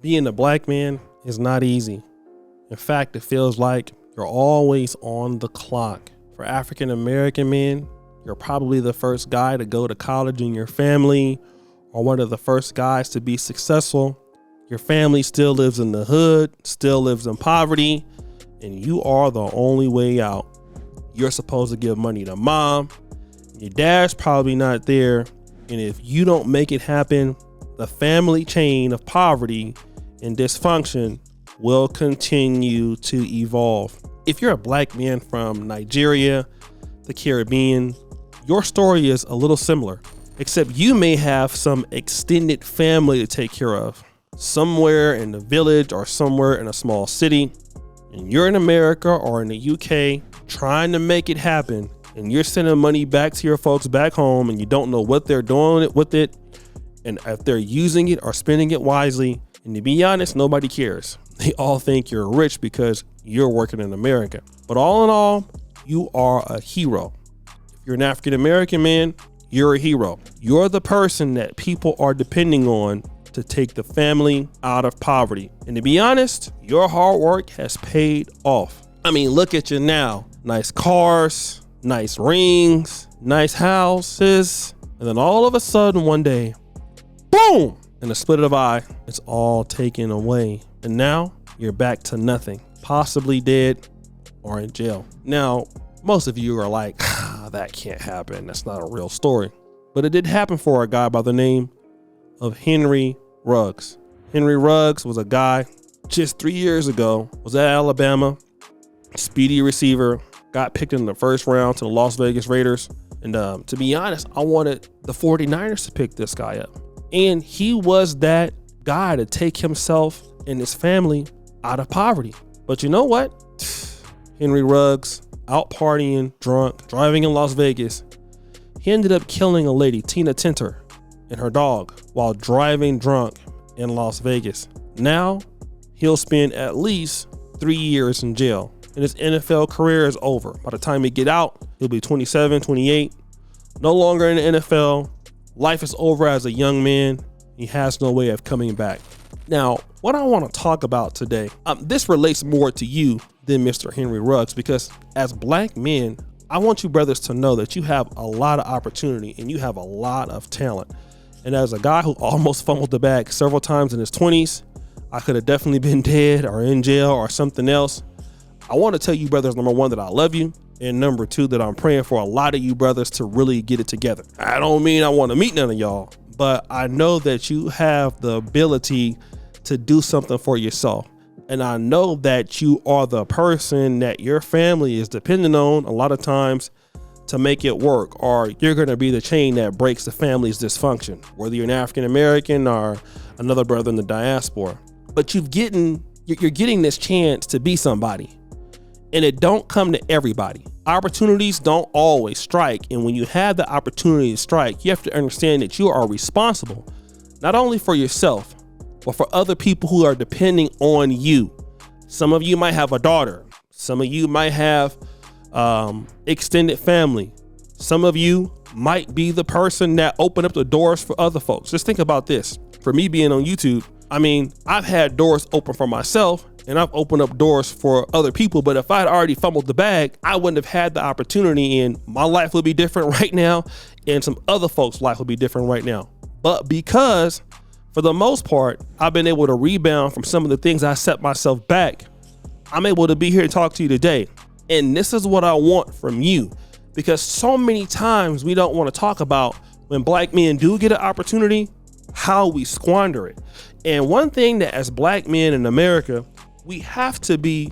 Being a black man is not easy. In fact, it feels like you're always on the clock. For African American men, you're probably the first guy to go to college in your family, or one of the first guys to be successful. Your family still lives in the hood, still lives in poverty, and you are the only way out. You're supposed to give money to mom. Your dad's probably not there. And if you don't make it happen, the family chain of poverty and dysfunction will continue to evolve. If you're a black man from Nigeria, the Caribbean, your story is a little similar, except you may have some extended family to take care of somewhere in the village or somewhere in a small city. And you're in America or in the UK trying to make it happen, and you're sending money back to your folks back home, and you don't know what they're doing with it, and if they're using it or spending it wisely. And to be honest, nobody cares. They all think you're rich because you're working in America. But all in all, you are a hero. If you're an African American man, you're a hero. You're the person that people are depending on to take the family out of poverty. And to be honest, your hard work has paid off. I mean, look at you now. Nice cars, nice rings, nice houses. And then all of a sudden one day, boom, in a split of eye, it's all taken away. And now you're back to nothing, possibly dead or in jail. Now, most of you are like, that can't happen. That's not a real story. But it did happen for a guy by the name of Henry Ruggs. Henry Ruggs was a guy just 3 years ago, was at Alabama, speedy receiver, got picked in the first round to the Las Vegas Raiders. And to be honest, I wanted the 49ers to pick this guy up. And he was that guy to take himself and his family out of poverty. But you know what? Henry Ruggs, out partying, drunk, driving in Las Vegas. He ended up killing a lady, Tintor, and her dog while driving drunk in Las Vegas. Now, he'll spend at least 3 years in jail, and his NFL career is over. By the time he get out, he'll be 27, 28, no longer in the NFL. Life is over as a young man. He has no way of coming back. Now, what I want to talk about today, this relates more to you than Mr. Henry Ruggs, because as black men, I want you brothers to know that you have a lot of opportunity and you have a lot of talent. And as a guy who almost fumbled the bag several times in his 20s, I could have definitely been dead or in jail or something else. I want to tell you brothers, number one, that I love you. And number two, that I'm praying for a lot of you brothers to really get it together. I don't mean I want to meet none of y'all, but I know that you have the ability to do something for yourself. And I know that you are the person that your family is dependent on a lot of times to make it work, or you're going to be the chain that breaks the family's dysfunction, whether you're an African American or another brother in the diaspora. But you're getting this chance to be somebody, and it don't come to everybody. Opportunities don't always strike. And when you have the opportunity to strike, you have to understand that you are responsible, not only for yourself, but for other people who are depending on you. Some of you might have a daughter. Some of you might have extended family. Some of you might be the person that opened up the doors for other folks. Just think about this. For me being on YouTube, I mean, I've had doors open for myself and I've opened up doors for other people. But if I'd already fumbled the bag, I wouldn't have had the opportunity, and my life would be different right now. And some other folks' life would be different right now. But because for the most part, I've been able to rebound from some of the things I set myself back, I'm able to be here to talk to you today. And this is what I want from you, because so many times we don't want to talk about when black men do get an opportunity, how we squander it. And one thing that as black men in America, we have to be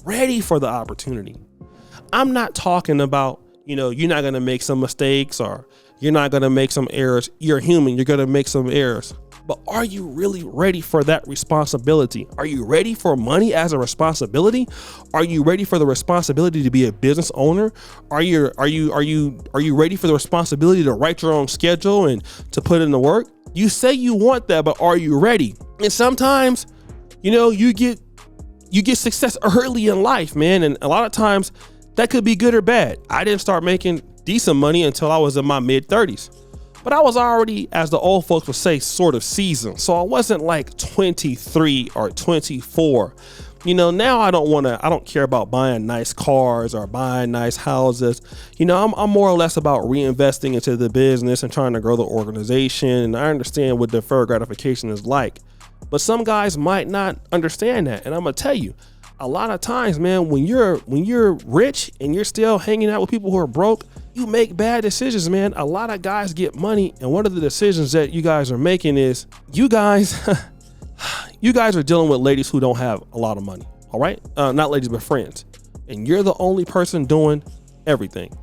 ready for the opportunity. I'm not talking about, you're not going to make some mistakes or you're not going to make some errors. You're human. You're going to make some errors. But are you really ready for that responsibility? Are you ready for money as a responsibility? Are you ready for the responsibility to be a business owner? Are you ready for the responsibility to write your own schedule and to put in the work? You say you want that, but are you ready? And sometimes, you get success early in life, man. And a lot of times that could be good or bad. I didn't start making decent money until I was in my mid 30s. But I was already, as the old folks would say, sort of seasoned. So I wasn't like 23 or 24. You know, now I don't care about buying nice cars or buying nice houses. You know, I'm more or less about reinvesting into the business and trying to grow the organization. And I understand what deferred gratification is like. But some guys might not understand that. And I'm going to tell you, a lot of times, man, when you're rich and you're still hanging out with people who are broke, you make bad decisions, man. A lot of guys get money. And one of the decisions that you guys are making is you guys are dealing with ladies who don't have a lot of money. All right. Not ladies, but friends. And you're the only person doing everything.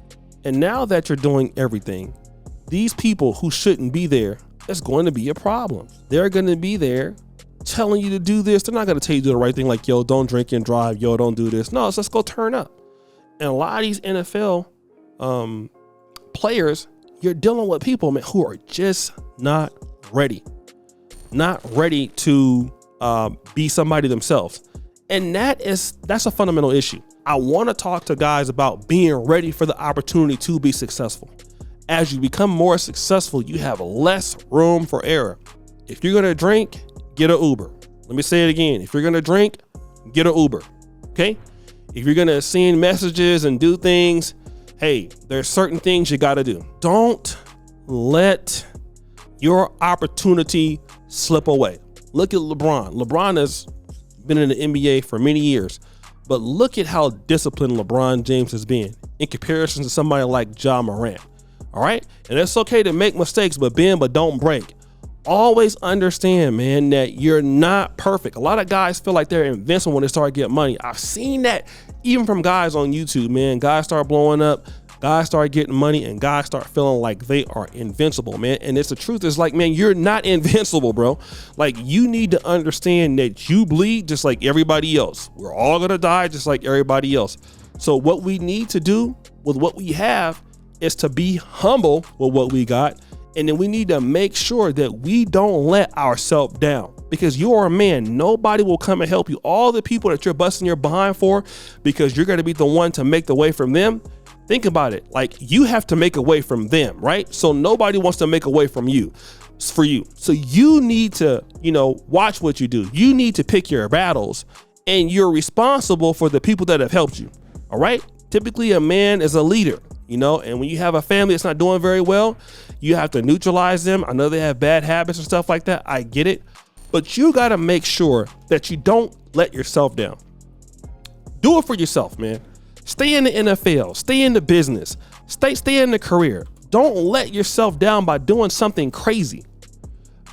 And now that you're doing everything, these people who shouldn't be there, it's going to be a problem. They're going to be there telling you to do this. They're not going to tell you to do the right thing. Like, yo, don't drink and drive. Yo, don't do this. No, let's go turn up. And a lot of these NFL players, you're dealing with people, man, who are just not ready to be somebody themselves. And that's a fundamental issue. I want to talk to guys about being ready for the opportunity to be successful. As you become more successful, you have less room for error. If you're going to drink, get an Uber. Let me say it again. If you're going to drink, get an Uber. Okay. If you're going to send messages and do things, hey, there's certain things you got to do. Don't let your opportunity slip away. Look at LeBron. LeBron has been in the NBA for many years, but look at how disciplined LeBron James has been in comparison to somebody like Ja Morant. All right. And it's okay to make mistakes, but bend, but don't break. Always understand, man, that you're not perfect. A lot of guys feel like they're invincible when they start getting money. I've seen that even from guys on YouTube, man. Guys start blowing up, guys start getting money, and guys start feeling like they are invincible, man. And it's the truth. It's like, man, you're not invincible, bro. Like, you need to understand that you bleed just like everybody else. We're all gonna die just like everybody else. So what we need to do with what we have is to be humble with what we got. And then we need to make sure that we don't let ourselves down, because you are a man. Nobody will come and help you. All the people that you're busting your behind for, because you're going to be the one to make the way from them. Think about it. Like, you have to make a way from them, right? So nobody wants to make a way from you. It's for you. So you need to, watch what you do. You need to pick your battles, and you're responsible for the people that have helped you. All right. Typically, a man is a leader. And when you have a family that's not doing very well, you have to neutralize them. I know they have bad habits and stuff like that. I get it. But you got to make sure that you don't let yourself down. Do it for yourself, man. Stay in the NFL. Stay in the business. Stay in the career. Don't let yourself down by doing something crazy.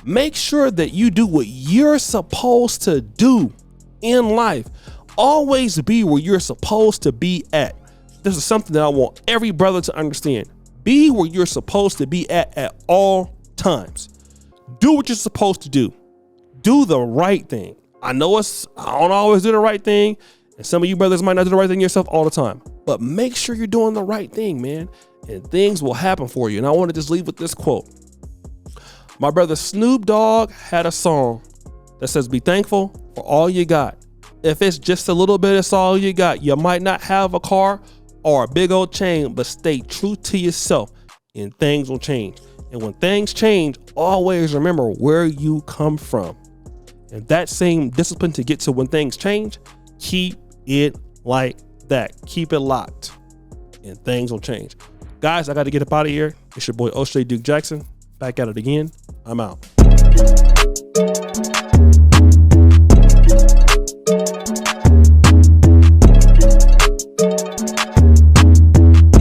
Make sure that you do what you're supposed to do in life. Always be where you're supposed to be at. This is something that I want every brother to understand. Be where you're supposed to be at all times. Do what you're supposed to do. Do the right thing. I know I don't always do the right thing, and some of you brothers might not do the right thing yourself all the time, but make sure you're doing the right thing, man, and things will happen for you. And I want to just leave with this quote. My brother Snoop Dogg had a song that says, be thankful for all you got. If it's just a little bit, it's all you got. You might not have a car or a big old chain, but stay true to yourself and things will change. And when things change, always remember where you come from. And that same discipline to get to when things change, keep it like that. Keep it locked and things will change. Guys, I got to get up out of here. It's your boy O'Shea Duke Jackson. Back at it again. I'm out.